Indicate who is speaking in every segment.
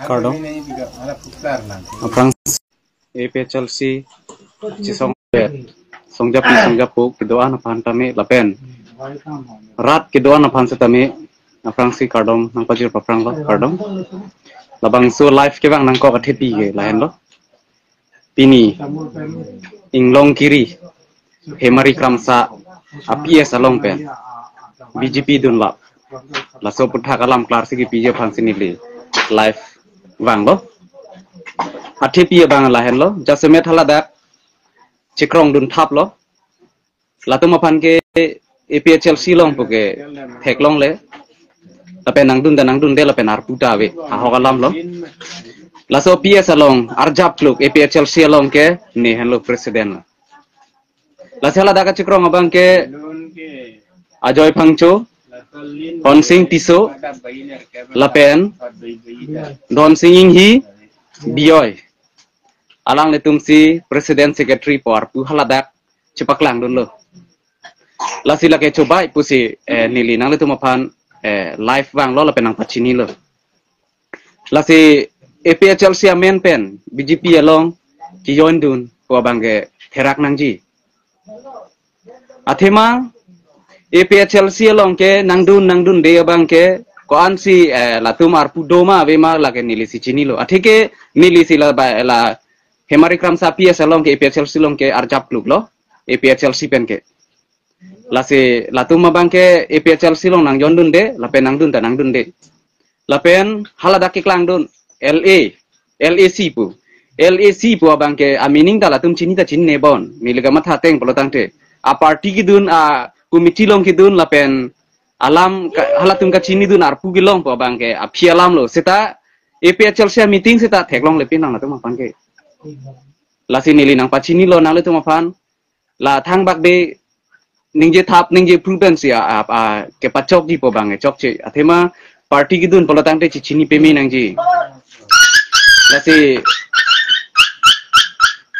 Speaker 1: Cardong Aprang APHLC Chisong Songjapu Kidoan Apan Tame Lapen Rat Kidoan Apan Setame Aprang si Cardong nang pajir paprang lo Cardong Labang so live ke bang nang ko kathepi ke lahen lo Pini Inglong kiri Hemari Kramsa APS along pen BJP dun lap Laso putha kalam klar sigi PJ function ni live wang lo athepi bang lahen lo jasemet halada chikrong dun thap lo latum apan ke APHLC long puke theklong le lape nangdun de lape narputa we ahogalam lo laso PS along arjap kluk APHLC along ke ni hen lo president lasela daga chikrong abang ke Ajoy Phangcho Honsing Tiso Lapen Don Singing Hi Bioy Alang letum si President Secretary por pu haladak cepaklang dun lo lasila ke coba pusi nili nang letum apan live wang lo lapen nang pachini lo lasi APHLC amen pen BJP along ki yon dun po bangge therak nangji athema APHLC along ke nangdun de abang ke ko ansi latum arpu doma bema lage nili si chini lo athike nili si la hemari kram sapi along ke APHLC long ke arjap kluk lo APHLC pen ke lase latum abang ke APHLC long nang yondun de lapen nangdun de lapen halada ke klang dun LAC pu abang ke amining da latum chini ta chin nebon niliga matha teng polotang te a party ki dun a Komiti long kidun lapen alam halatum ka chini dun arpu gilong po bang ke aphi alam lo seta APHLC meeting seta theklong lepin nang latum apan ke lasi nili nang pachini lo nang latum apan la thang bak de ningje thap ningje proven sia ke pachok ji po bang chok che athema party kidun polotang te chini pemi nang ji lasi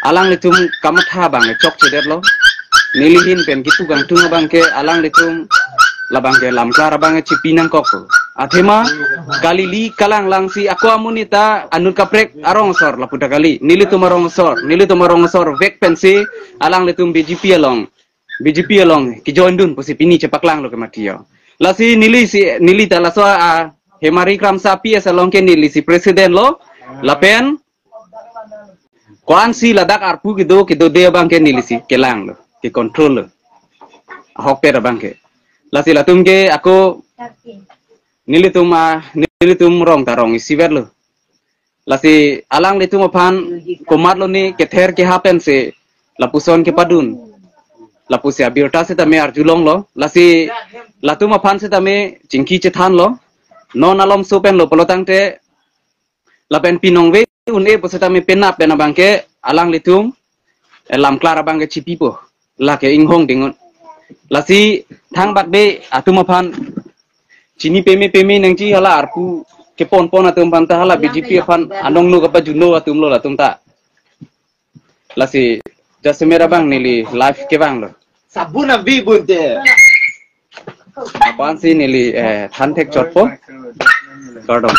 Speaker 1: alang letum kamatha bang chok che det lo nilihin pen gitu gang tunga bangke alang letum labang ke lamklar bang cipinang koko athema galili kalang langsi aku amunita anur kaprek arong sor laputa kali nilitum arong sor vek pensi alang letum BJP along ki joindun posi pini cepaklang lo ke matio lasi nili ta laso hemari kram sapi along ke nili si presiden lo lapen koansi ladak arpu kido de bang ke nili si kelang lo ke control hok per bangke lasi latum ke aku nilitum rong tarong isiver lo lasi alang litum apan komat lo ni ke ther ke hapen se lapuson ke padun lapus ya birta se tame arjulong lo lasi latum apan se tame jingki cethan lo non alom sopen lo polotang te lapen pinong we une posatame pena bangke alang litum lam klara bangke cipipo lake inghong dingon lasi thang bak be atumapan chini peme nangji hala arpu ke pon atum panta hala BJP apan anong nu kapa juno atum lo latum ta lasi jasemera bang nili live ke bang lo
Speaker 2: sabun abi bunte
Speaker 1: apan si nili thantek chotpo kardong